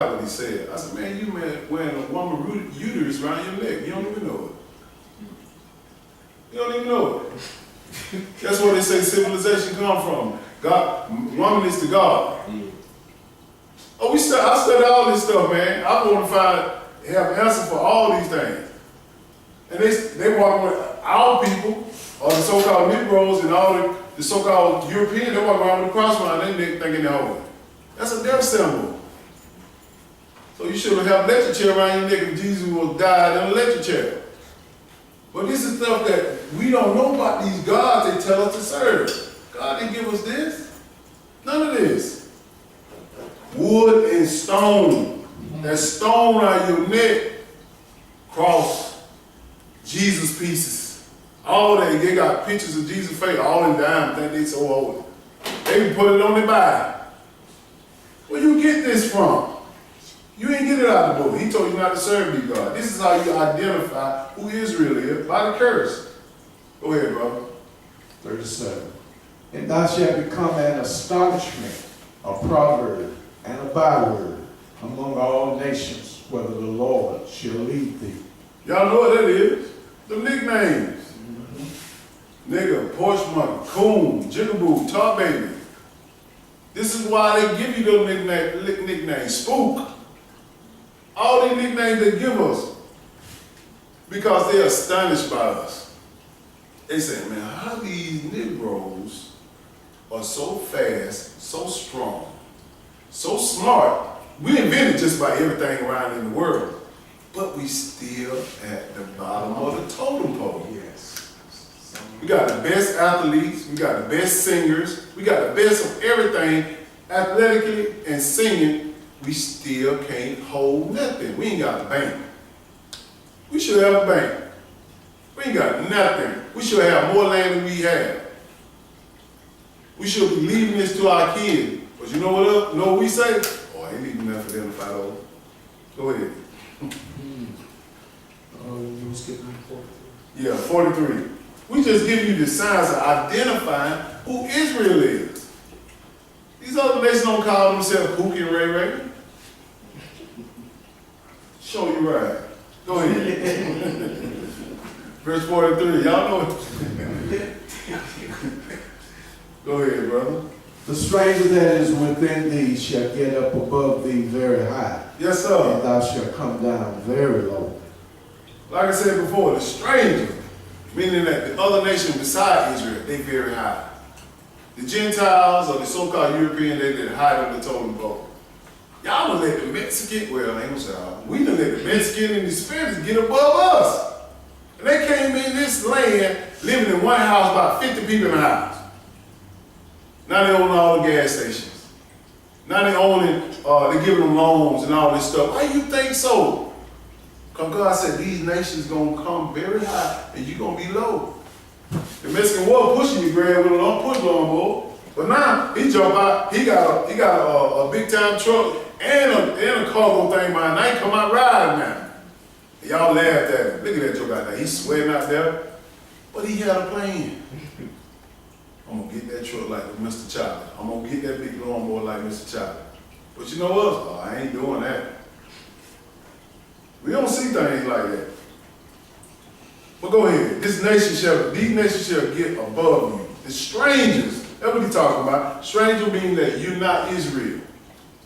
what he said. I said, man, you wearing a woman uterus around your neck. You don't even know it. You don't even know it. That's where they say civilization come from. God, woman is to God. Oh, I study all this stuff, man. I want to have answers for all these things. And they walk with our people, or the so-called Negroes and all the so-called Europeans, they walk around with a cross around their neck thinking they're holy. That's a death symbol. So you should have an electric chair around your neck if Jesus was died in an electric chair. But this is stuff that we don't know about these gods they tell us to serve. God didn't give us this. None of this. Wood and stone. That stone around your neck, cross, Jesus pieces. All that, they got pictures of Jesus' face, all in diamonds, think they so holy. They can put it on their body. Where you get this from? You ain't get it out of the book. He told you not to serve these gods. This is how you identify who Israel is, by the curse. Go ahead, brother. 37. And thou shalt become an astonishment, a proverb, and a byword among all nations, whether the Lord shall lead thee. Y'all know what that is? The nicknames. Nigga, Porsche Monkey, Coon, Jigaboo, Top Baby. This is why they give you those nicknames. Spook. All these nicknames they give us. Because they're astonished by us. They say, man, how these Negroes are so fast, so strong, so smart. We invented just about everything around in the world. But we still at the bottom of the totem pole. Yes. We got the best athletes, we got the best singers, we got the best of everything, athletically and singing, we still can't hold nothing. We ain't got a bank. We should have a bank. We ain't got nothing. We should have more land than we have. We should be leaving this to our kids. But you know what know what we say? Oh, I ain't leaving nothing for them to fight over. Go ahead. You was skipping 43. Yeah, 43. We just give you the signs of identifying who Israel is. These other nations don't call themselves Pookie and Ray Ray. Show you right. Go ahead. Verse 43. Y'all know it. Go ahead, brother. The stranger that is within thee shall get up above thee very high. Yes, And sir. thou shalt come down very low. Like I said before, the stranger, meaning that the other nation beside Israel, they very high. The Gentiles or the so-called European, they did high on the totem pole. Y'all done let the Mexican, well, ain't no y'all. We done let the Mexican and the Spanish get above us. And they came in this land living in one house, about 50 people in the house. Now they own all the gas stations. Now they they're giving them loans and all this stuff. Why you think so? Because God said these nations gonna come very high and you gonna be low. The Mexican was pushing you, Greg, with a push lawnmower. But now he jump out, he got a big time truck and a cargo thing behind. Now he come out riding now. And y'all laughed at him. Look at that joke out there. He's sweating out there. But he had a plan. I'm gonna get that truck like Mr. Charlie. I'm gonna get that big lawnmower like Mr. Charlie. But you know what? Oh, I ain't doing that. We don't see things like that. But go ahead. These nations shall get above you. The strangers. That's what he's talking about. Stranger meaning that you're not Israel.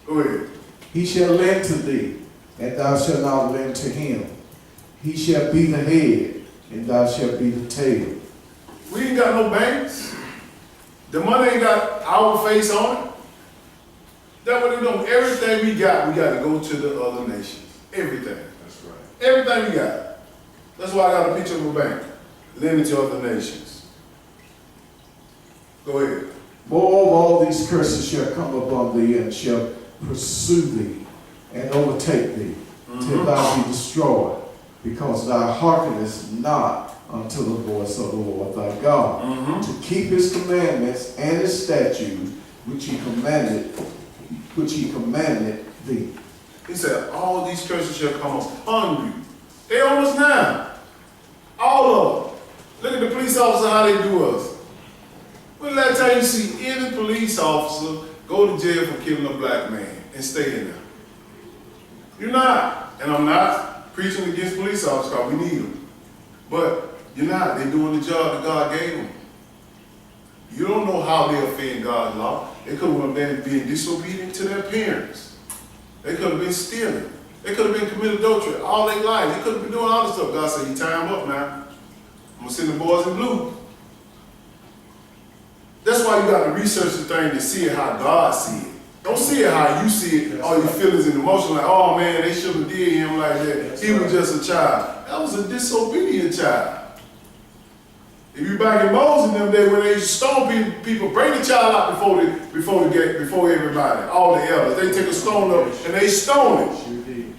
Go ahead. He shall lend to thee, and thou shalt not lend to him. He shall be the head, and thou shalt be the tail. We ain't got no banks. The money ain't got our face on it. That's what they do. Everything we got to go to the other nations. Everything. That's right. Everything we got. That's why I got a picture of a bank. Lending to other nations. Go ahead. Moreover, all these curses shall come upon thee, and shall pursue thee, and overtake thee, till thou be destroyed, because thou hearkenest not unto the voice of the Lord thy God, to keep his commandments and his statutes, which he commanded thee. He said, all these curses shall come upon you. They on us now. All of them. Look at the police officer, how they do us. When last time you see any police officer go to jail for killing a black man and stay in there? You're not. And I'm not preaching against police officers because we need them. But you're not. They're doing the job that God gave them. You don't know how they offend God's law. They could have been being disobedient to their parents. They could have been stealing. They could have been committing adultery all their life. They could have been doing all this stuff. God said, you tie them up now. I'm going to send the boys in blue. That's why you got to research the thing to see it how God sees it. Don't see it how you see it, all your feelings and emotions, like, oh man, they shouldn't have did him like that. He was just a child. That was a disobedient child. If you back in Moses in them days when they stone people, bring the child out before everybody, all the elders. They take a stone up and they stone it.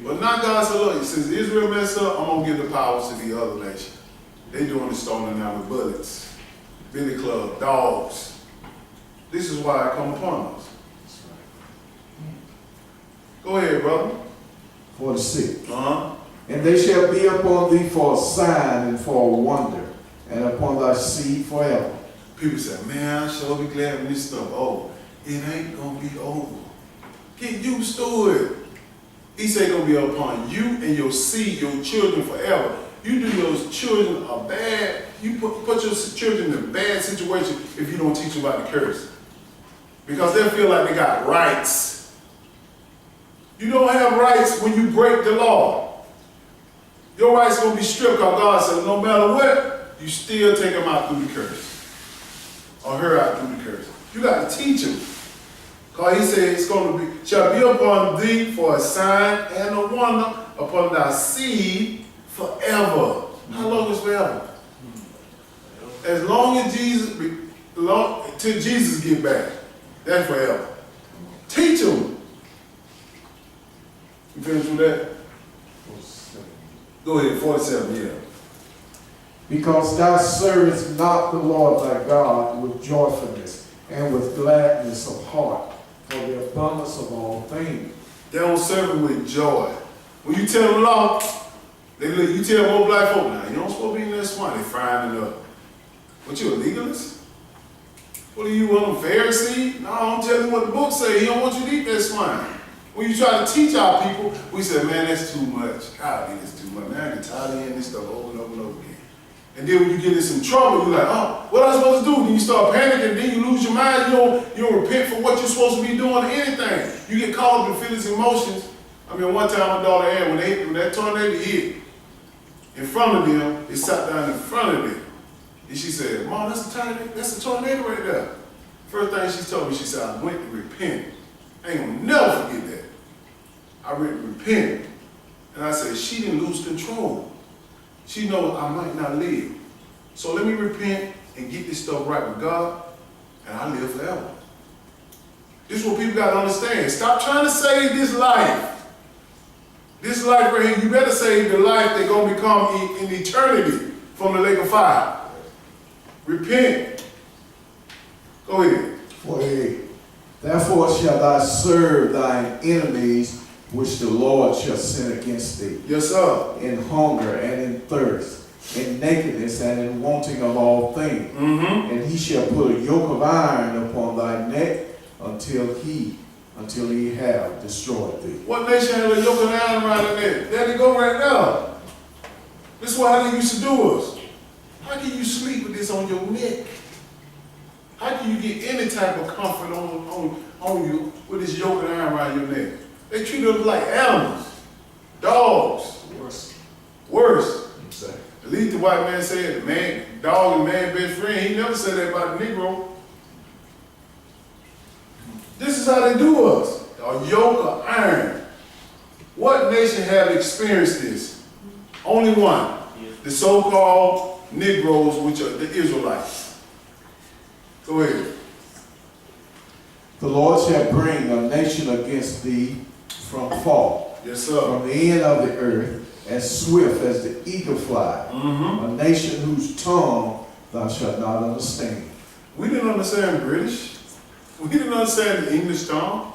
But now God said, look, since Israel messed up, I'm going to give the powers to the other nations. They doing the stoning now with bullets, billy club, dogs. This is why I come upon us. Go ahead, brother. 46. Uh-huh. And they shall be upon thee for a sign and for a wonder, and upon thy seed forever. People say, man, I sure be glad when this stuff over. It ain't gonna be over. Get used to it. He said gonna be upon you and your seed, your children forever. You do those children a bad, you put your children in a bad situation if you don't teach them about the curse. Because they feel like they got rights. You don't have rights when you break the law. Your rights gonna be stripped because God said no matter what, you still take them out through the curse. Or her out through the curse. You got to teach them. Because he said it's going to be, shall be upon thee for a sign and a wonder upon thy seed forever. How long is forever? As long as till Jesus get back. That's forever. Teach them. You finished with that? Go ahead, 47, yeah. Because thou servest not the Lord thy God with joyfulness and with gladness of heart for the abundance of all things. They don't serve him with joy. When you tell them law, you tell more black folk, now you don't supposed to be in that swine. They frying it up. What, you a legalist? What are you, one of them Pharisee? No, I'm telling you what the book say. He don't want you to eat that swine. When you try to teach our people, we say, man, that's too much. God, it's too much. Man, I get tired of hearing this stuff over and over and over again. And then when you get in some trouble, you're like, oh, what am I supposed to do? Then you start panicking, then you lose your mind. You don't repent for what you're supposed to be doing or anything. You get caught up in feelings and emotions. I mean, one time my daughter had, when that tornado hit in front of them, they sat down in front of them. And she said, Mom, that's a tornado right there. First thing she told me, she said, I went to repent. I ain't gonna never forget that. I went to repent. And I said, she didn't lose control. She knows I might not live. So let me repent and get this stuff right with God, and I live forever. This is what people got to understand. Stop trying to save this life. This life right here, you better save the life that's going to become in eternity from the lake of fire. Repent. Go ahead. 48. Therefore shall thou serve thine enemies, which the Lord shall send against thee. Yes, sir. In hunger and in thirst, in nakedness and in wanting of all things. Mm-hmm. And he shall put a yoke of iron upon thy neck until he have destroyed thee. What nation had a yoke of iron around their neck? There they go right now. This is what they used to do us. How can you sleep with this on your neck? How can you get any type of comfort on you with this yoke of iron around your neck? They treat us like animals, dogs. Worse. Exactly. At least the white man said, man, dog and man best friend. He never said that about the Negro. This is how they do us. A yoke of iron. What nation have experienced this? Only one. The so-called Negroes, which are the Israelites. Go ahead. The Lord shall bring a nation against thee from far, Yes, sir. from the end of the earth, as swift as the eagle fly. Mm-hmm. A nation whose tongue thou shalt not understand. We didn't understand British. We didn't understand the English tongue.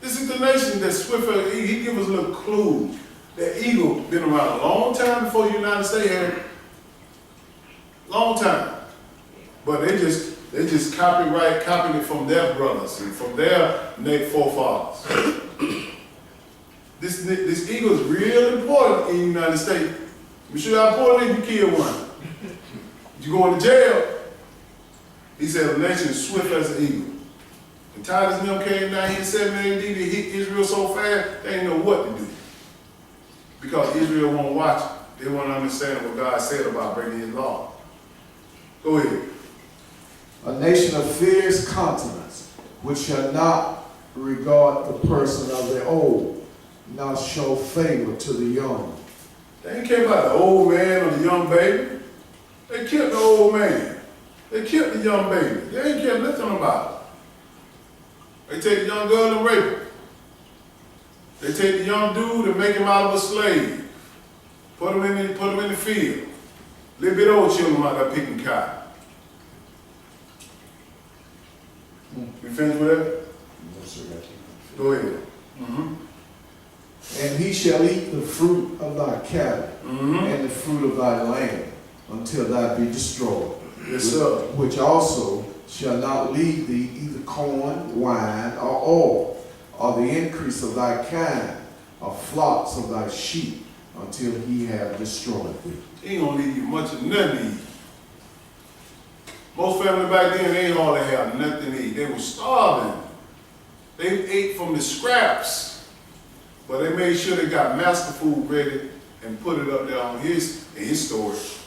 This is the nation that's swifter. He give us a little clue. That eagle been around a long time before the United States had it. Long time. But they just copied it from their brothers and from their forefathers. This eagle is real important in the United States. I'm sure how important it is you kill one. You go into jail. He said, a nation is swift as an eagle. When Titus and them came down here in 7 AD, they hit Israel so fast, they didn't know what to do. Because Israel won't watch it. They won't understand what God said about breaking his law. Go ahead. A nation of fierce countenance, which shall not regard the person of the old, nor show favor to the young. They ain't care about the old man or the young baby. They killed the old man. They killed the young baby. They ain't care nothing about it. They take the young girl and rape her. They take the young dude and make him out of a slave. Put him in the field. Little bit old children out there picking cotton. You finished with that? Yes, sir. Go ahead. And he shall eat the fruit of thy cattle Mm-hmm. and the fruit of thy land until thou be destroyed. Yes, sir. Which also shall not leave thee either corn, wine, or oil, or the increase of thy kind, or flocks of thy sheep, until he have destroyed thee. He ain't gonna leave you much of nothing to eat. Most families back then, they ain't hardly have nothing to eat. They were starving. They ate from the scraps. But they made sure they got master food ready and put it up there on in his storage.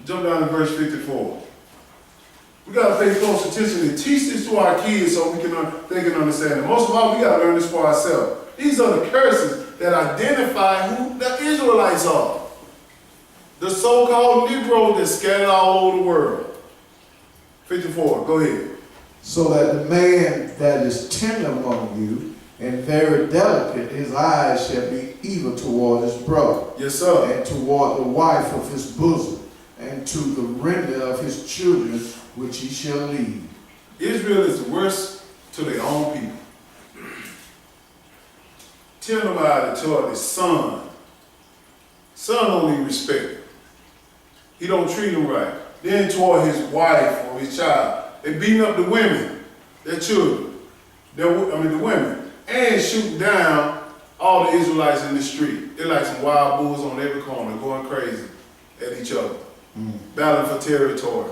Jump down to verse 54. We got to pay close attention and teach this to our kids so they can understand it. Most of all, we got to learn this for ourselves. These are the curses that identify who the Israelites are. The so-called Negroes that scattered all over the world. 54, go ahead. So that the man that is tender among you and very delicate, his eyes shall be evil toward his brother. Yes, sir. And toward the wife of his bosom, and to the remnant of his children, which he shall lead. Israel is the worst to their own people. Tender toward his son. Son don't even respect him. He don't treat him right. Then toward his wife or his child. They beating up the women, their children, the women, and shooting down all the Israelites in the street. They're like some wild bulls on every corner, going crazy at each other, battling for territory.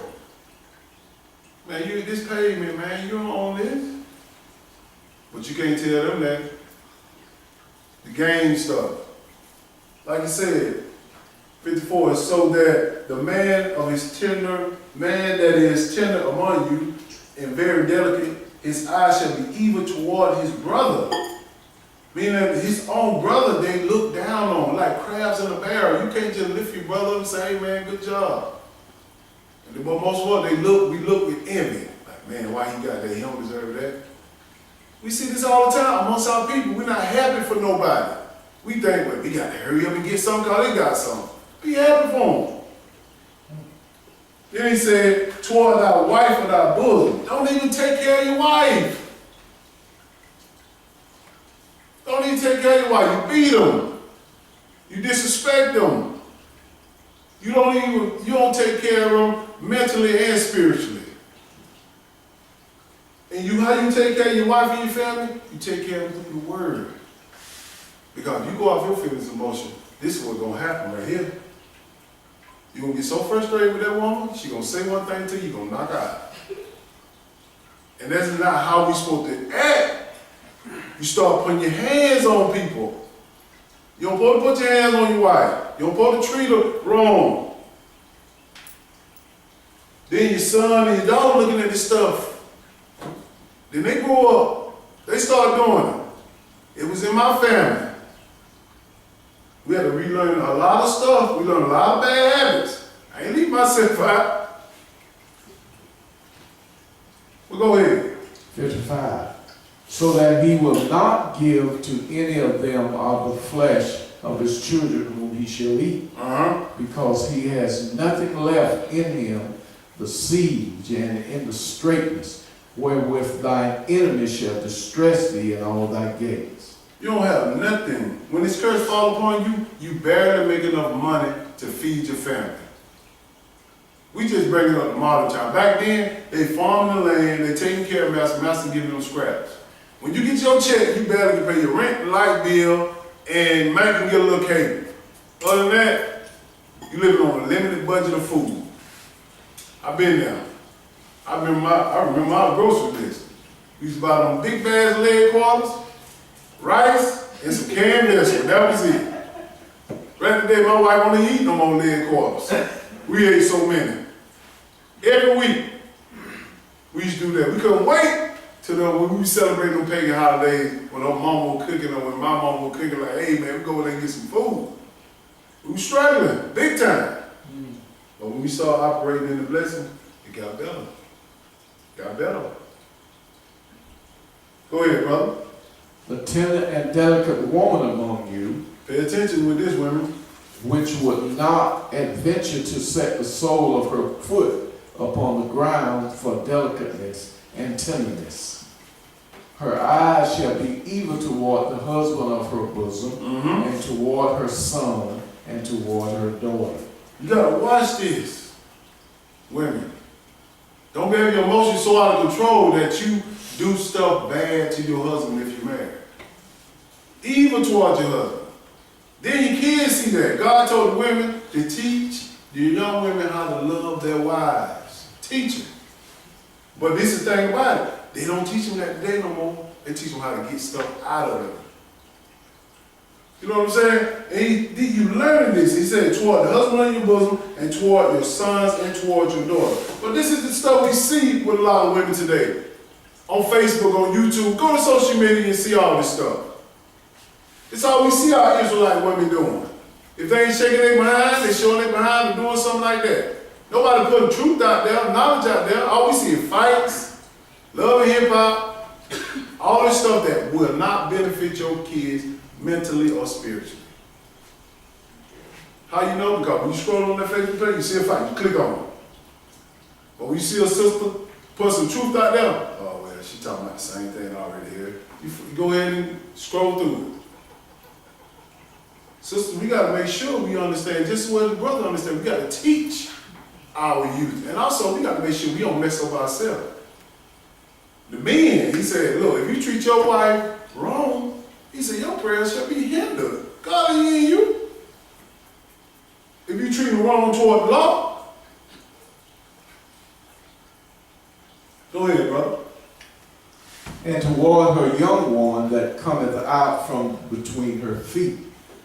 Man, you this pavement, man, you don't own this. But you can't tell them that. The gang stuff. Like I said, 54 is so that the man that is tender among you and very delicate, his eyes shall be evil toward his brother. Meaning that his own brother they look down on like crabs in a barrel. You can't just lift your brother up and say, hey man, good job. But most of all, we look with envy. Like, man, why he got that? He don't deserve that. We see this all the time amongst our people. We're not happy for nobody. We think, well, we got to hurry up and get something because they got something. Be happy for them. Then he said, toward thy wife or thy bosom. Don't even take care of your wife. Don't even take care of your wife. You beat them. You disrespect them. You don't take care of them mentally and spiritually. And how you take care of your wife and your family? You take care of them through the word. Because if you go off your feelings and emotion, this is what's going to happen right here. You're going to get so frustrated with that woman, she's going to say one thing to you, you're going to knock out. And that's not how we're supposed to act. You start putting your hands on people. You don't supposed to put your hands on your wife. You don't supposed to treat her wrong. Then your son and your daughter looking at this stuff. Then they grow up. They start doing it. It was in my family. We had to relearn a lot of stuff. We learned a lot of bad habits. I ain't leave myself out. Well, go ahead. 55. So that he will not give to any of them of the flesh of his children whom he shall eat, because he has nothing left in him, the siege and in the straitness, wherewith thine enemies shall distress thee in all thy gates. You don't have nothing. When this curse falls upon you, you barely make enough money to feed your family. We just bringing up the modern time. Back then, they farming the land, they taking care of master giving them scraps. When you get your check, you barely can pay your rent, light bill, and might can get a little cable. Other than that, you living on a limited budget of food. I've been there. I remember my grocery list. We used to buy them big bags of leg quarters, rice, and some canned vegetables. That was it. Right today, my wife don't eat no more leg quarters. We ate so many. Every week, we used to do that. We couldn't wait till when we celebrate them pagan holidays, when our mama was cooking or when my mama was cooking, like, hey man, we go over there and get some food. We were struggling, big time. But when we started operating in the blessing, it got better. Got better. Go ahead, brother. The tender and delicate woman among you, Pay attention with this, women. which would not adventure to set the sole of her foot upon the ground for delicateness and tenderness. Her eyes shall be even toward the husband of her bosom, and toward her son, and toward her daughter. You gotta watch this, women. Don't have your emotions so out of control that you do stuff bad to your husband if you're married. Even towards your husband. Then your kids see that. God told the women to teach the young women how to love their wives. Teach them. But this is the thing about it. They don't teach them that today no more. They teach them how to get stuff out of them. You know what I'm saying? And you learn this. He said toward the husband of your bosom and toward your sons and toward your daughter. But this is the stuff we see with a lot of women today. On Facebook, on YouTube, go to social media and see all this stuff. It's all we see our Israelite women doing. If they ain't shaking their behind, they showing their behind and doing something like that. Nobody putting truth out there, knowledge out there. All we see is fights, love and hip hop, all this stuff that will not benefit your kids mentally or spiritually. How you know? Because when you scroll on that Facebook page, you see a fight, you click on it. But when you see a sister put some truth out there, oh well, she talking about the same thing already here. You go ahead and scroll through it. Sisters, we got to make sure we understand just what the brother understands. We got to teach our youth. And also, we got to make sure we don't mess up ourselves. The men, he said, look, if you treat your wife wrong, he said, your prayers shall be hindered. God ain't in you. If you treat them wrong toward the law. Go ahead, brother. And toward her young one that cometh out from between her feet,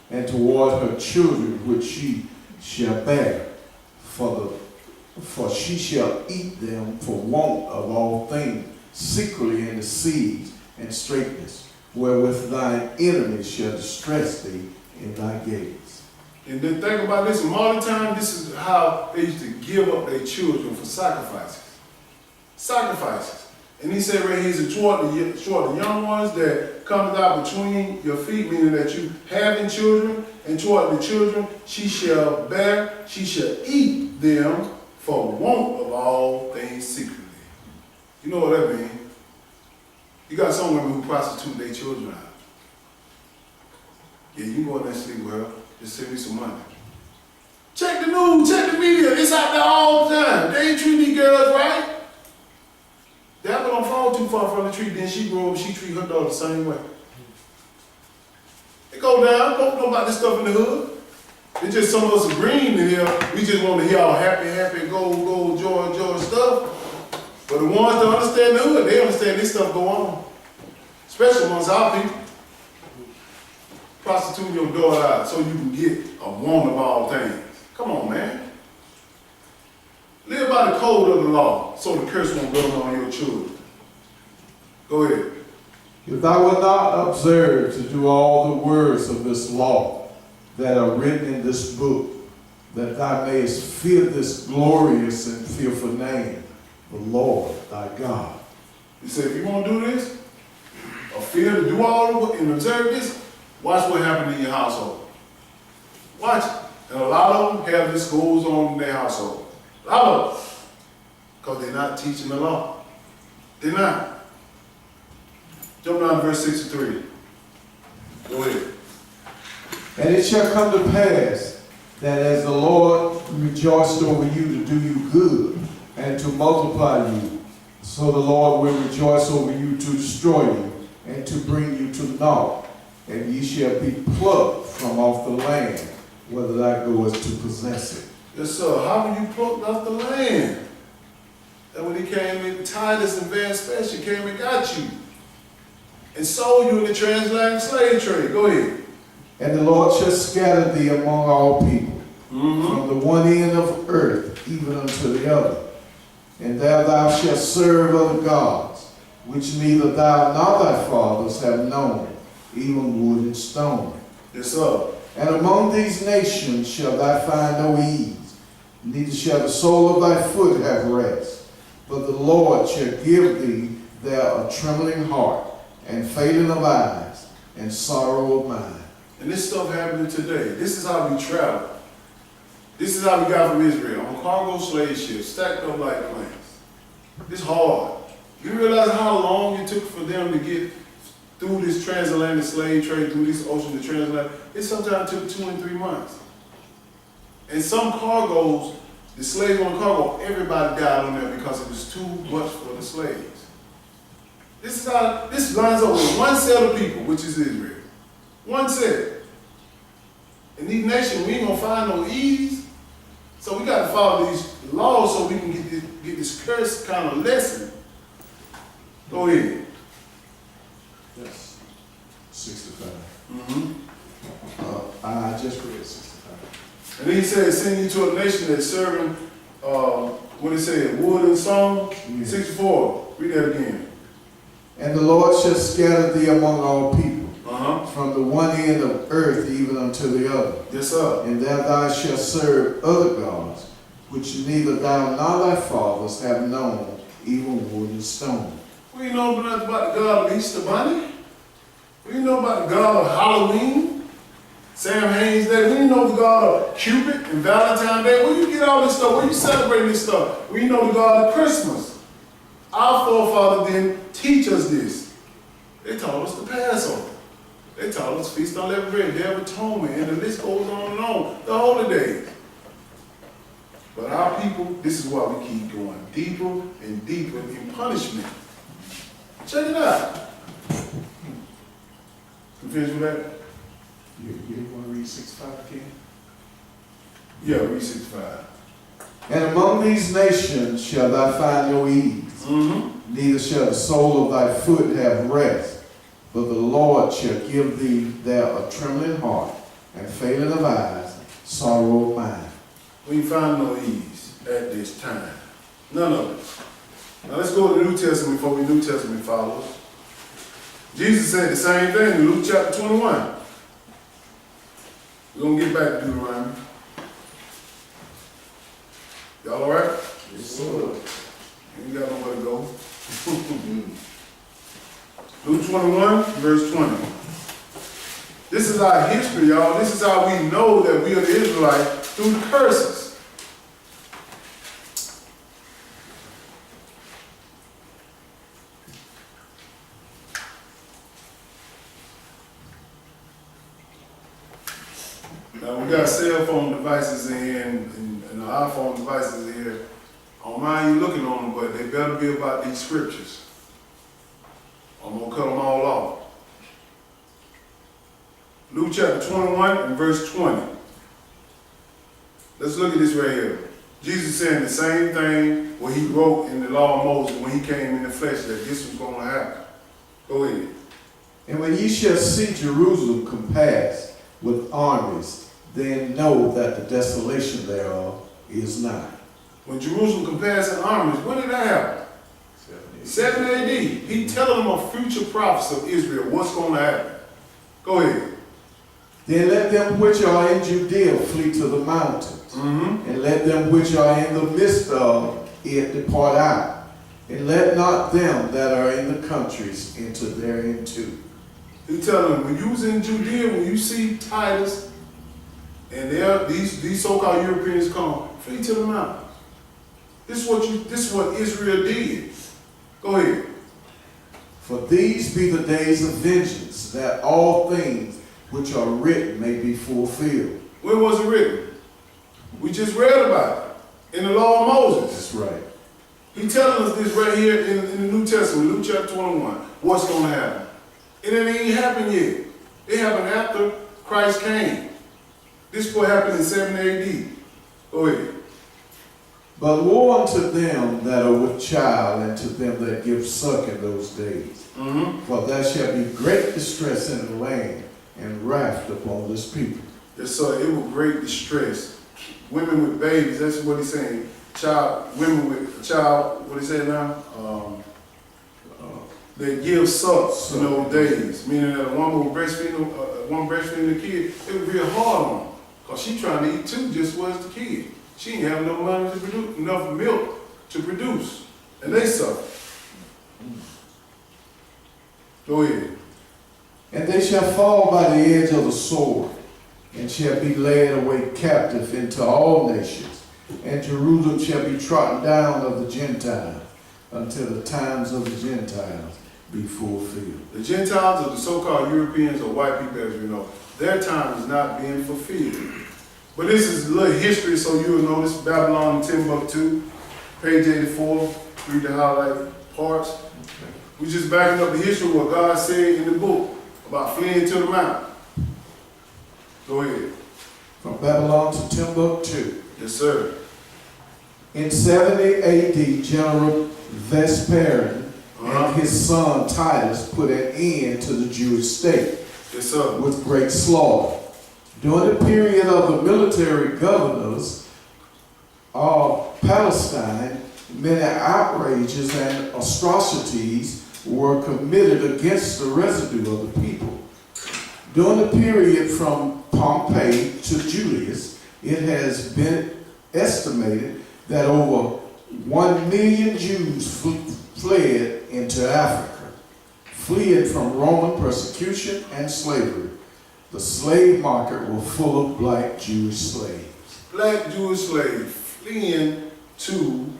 and toward her children which she shall bear, for she shall eat them for want of all things, secretly in the siege and straitness, wherewith thine enemies shall distress thee in thy gates. And then think about this, in modern time, this is how they used to give up their children for sacrifices. Sacrifices. And he said right here, toward the young ones that comes out between your feet, meaning that you having children, and toward the children she shall bear, she shall eat them for want of all things secretly. You know what that means? You got some women who prostitute their children out. Yeah, you can go in there and sleep with her. Just send me some money. Check the news, check the media. It's out there all the time. They ain't treat these girls right. The apple don't fall too far from the tree, then she grow up, she treat her daughter the same way. It go down, don't know about this stuff in the hood. It's just some of us are green in here. We just want to hear all happy, gold, joy stuff. But the ones that understand the hood, they understand this stuff go on. Especially amongst our people. Prostitute your daughter out so you can get a want of all things. Come on, man. Live by the code of the law so the curse won't go on your children. Go ahead. If thou wilt not observe to do all the words of this law that are written in this book, that thou mayest fear this glorious and fearful name, the Lord thy God. He said, if you want to do this, or fear to do all and observe this, watch what happened in your household. Watch it. And a lot of them have this goes on in their household. A lot of them. Because they're not teaching the law. They're not. Jump down to verse 63. Go ahead. And it shall come to pass that as the Lord rejoiced over you to do you good and to multiply you, so the Lord will rejoice over you to destroy you and to bring you to naught, and ye shall be plucked from off the land, whether thou goest to possess it. Yes, sir. How were you plucked off the land? And when he came in, Titus and Van Special came and got you and sold you in the transatlantic slave trade. Go ahead. And the Lord shall scatter thee among all people, Mm-hmm. from the one end of earth even unto the other. And there thou shalt serve other gods, which neither thou nor thy fathers have known, even wood and stone. Yes, sir. And among these nations shall thou find no ease, neither shall the sole of thy foot have rest. But the Lord shall give thee there a trembling heart, and failing of eyes, and sorrow of mind. And this stuff happening today. This is how we travel. This is how we got from Israel, on cargo slave ships, stacked up like planes. It's hard. You realize how long it took for them to get through this transatlantic slave trade, through this ocean to transatlantic? It sometimes took 2 and 3 months. And some cargoes, the slaves on cargo, everybody died on there because it was too much for the slaves. This lines up with one set of people, which is Israel. One set. In these nations, we ain't gonna find no ease. So we got to follow these laws so we can get this curse kind of lesson. Go ahead. Yes. 65. Mm-hmm. I just read 65. And then he said, send you to a nation that's serving, what it said, wood and stone. Yeah. 64. Read that again. And the Lord shall scatter thee among all people, Uh-huh. from the one end of earth even unto the other. Yes, sir. And there thou shalt serve other gods, which neither thou nor thy fathers have known, even wood and stone. We know nothing about the God of Easter Bunny. We know about the God of Halloween, Sam Haines Day. We know the God of Cupid and Valentine's Day. Where you get all this stuff? Where you celebrate this stuff? We know the God of Christmas. Our forefathers didn't teach us this. They taught us the Passover. They taught us Feast on Unleavened Bread, Day of Atonement, and the list goes on and on. The holy days. But our people, this is why we keep going deeper and deeper in punishment. Check it out. You finished with that? You want to read 65 again? Yeah, read 65. And among these nations shall thou find no ease, Mm-hmm. neither shall the sole of thy foot have rest, but the Lord shall give thee there a trembling heart, and failing of eyes, sorrow of mind. We find no ease at this time. None of it. Now let's go to the New Testament before we New Testament followers. Jesus said the same thing in Luke chapter 21. We're going to get back to Deuteronomy. Y'all all right? Yes, sir. Ain't got nowhere to go. Luke 21, verse 20. This is our history, y'all. This is how we know that we are the Israelites, through the curses. Now we got cell phone devices in here and our iPhone devices in here. I don't mind you looking on them, but they better be about these scriptures. I'm going to cut them all off. Luke chapter 21 and verse 20. Let's look at this right here. Jesus saying the same thing what he wrote in the law of Moses when he came in the flesh, that this was going to happen. Go ahead. And when ye shall see Jerusalem compassed with armies, then know that the desolation thereof is nigh. When Jerusalem compares in armies, when did that happen? 7 AD. He telling them a future prophecy of Israel, what's going to happen. Go ahead. Then let them which are in Judea flee to the mountains, Mm-hmm. and let them which are in the midst of it depart out, and let not them that are in the countries enter therein too. He telling them, when you was in Judea, when you see Titus, and these so-called Europeans come, flee to the mountains. This is what Israel did. Go ahead. For these be the days of vengeance, that all things which are written may be fulfilled. When was it written? We just read about it in the law of Moses. That's right. He telling us this right here in the New Testament, Luke chapter 21. What's going to happen? And it ain't even happened yet. It happened after Christ came. This what happened in 70 AD. Go ahead. But woe unto them that are with child, and to them that give suck in those days. For there shall be great distress in the land, and wrath upon this people. Yes, sir. It was great distress. Women with babies, that's what he's saying. Women with a child, what he say now? They give suck in those days. Meaning that a woman breastfeeding the kid, it would be hard on her. Because she trying to eat too, just as the kid. She ain't have no money to produce, enough milk to produce. And they suffer. Go ahead. And they shall fall by the edge of the sword, and shall be led away captive into all nations. And Jerusalem shall be trodden down of the Gentiles, until the times of the Gentiles be fulfilled. The Gentiles, or the so-called Europeans or white people, as you know, their time is not being fulfilled. But this is a little history, so you'll notice Babylon and Timbuktu, page 84, read the highlight parts. We're just backing up the history of what God said in the book about fleeing to the mountain. Go ahead. From Babylon to Timbuktu. Yes, sir. In 70 AD, General Vespasian and his son Titus put an end to the Jewish state. Yes, sir. With great slaughter. During the period of the military governors of Palestine, many outrages and atrocities were committed against the residue of the people. During the period from Pompey to Julius, it has been estimated that over 1 million Jews fled into Africa, fleeing from Roman persecution and slavery. The slave market was full of black Jewish slaves. Black Jewish slaves fleeing to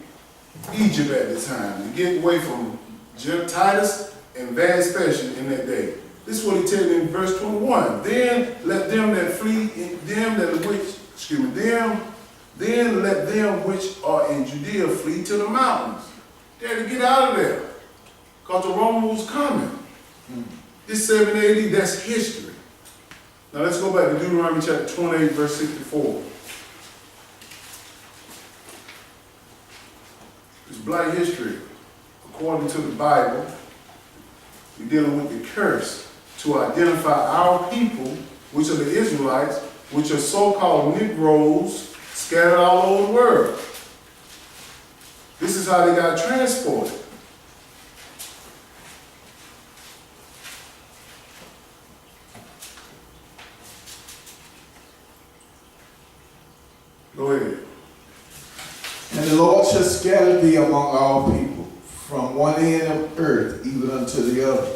Egypt at the time to get away from Titus and Vespasian in that day. This is what he tells in verse 21. Then let them that flee, then let them which are in Judea flee to the mountains. They had to get out of there, because the Romans was coming. This 7 AD, that's history. Now let's go back to Deuteronomy chapter 28, verse 64. It's black history. According to the Bible, we're dealing with the curse to identify our people, which are the Israelites, which are so-called Negroes scattered all over the world. This is how they got transported. Go ahead. And the Lord shall scatter thee among all people, from one end of earth even unto the other.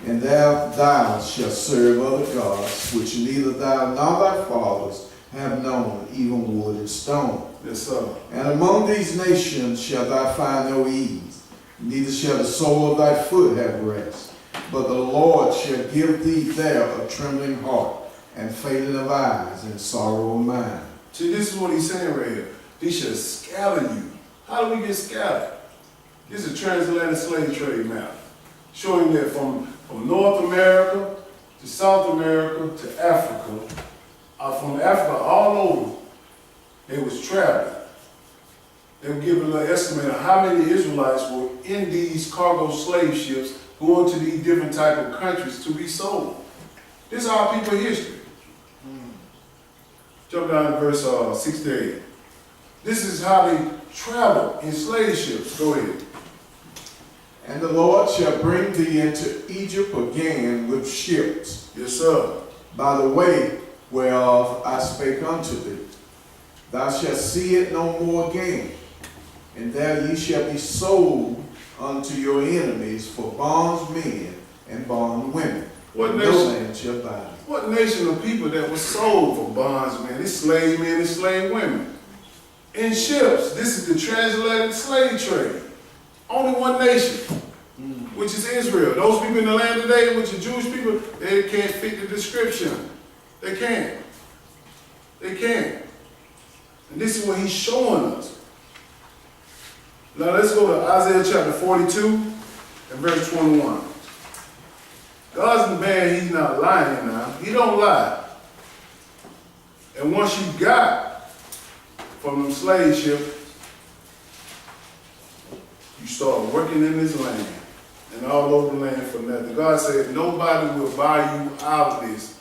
And thou shalt serve other gods, which neither thou nor thy fathers have known, even wood and stone. Yes, sir. And among these nations shalt thou find no ease, neither shall the sole of thy foot have rest. But the Lord shall give thee there a trembling heart, and failing of eyes, and sorrow of mind. See, this is what he's saying right here. He shall scatter you. How do we get scattered? This is a transatlantic slave trade map, showing that from North America to South America to Africa, from Africa all over, they was traveling. They were giving an estimate of how many Israelites were in these cargo slave ships going to these different type of countries to be sold. This is our people history. Jump down to verse 68. This is how they traveled in slave ships. Go ahead. And the Lord shall bring thee into Egypt again with ships. Yes, sir. By the way whereof I spake unto thee. Thou shalt see it no more again. And there ye shall be sold unto your enemies for bondsmen and bondwomen. What No nation? man shall buy them. What nation of people that was sold for bondsmen? It's slave men and slave women. In ships, this is the transatlantic slave trade. Only one nation, which is Israel. Those people in the land today, which are Jewish people, they can't fit the description. They can't. They can't. And this is what he's showing us. Now let's go to Isaiah chapter 42 and verse 21. God's the man, he's not lying now. He don't lie. And once you got from them slave ships, you start working in this land and all over the land for nothing. God said nobody will buy you out of this.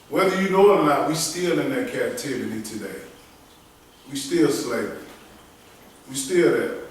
Whether you know it or not, we still in that captivity today. We still slavery. We still there.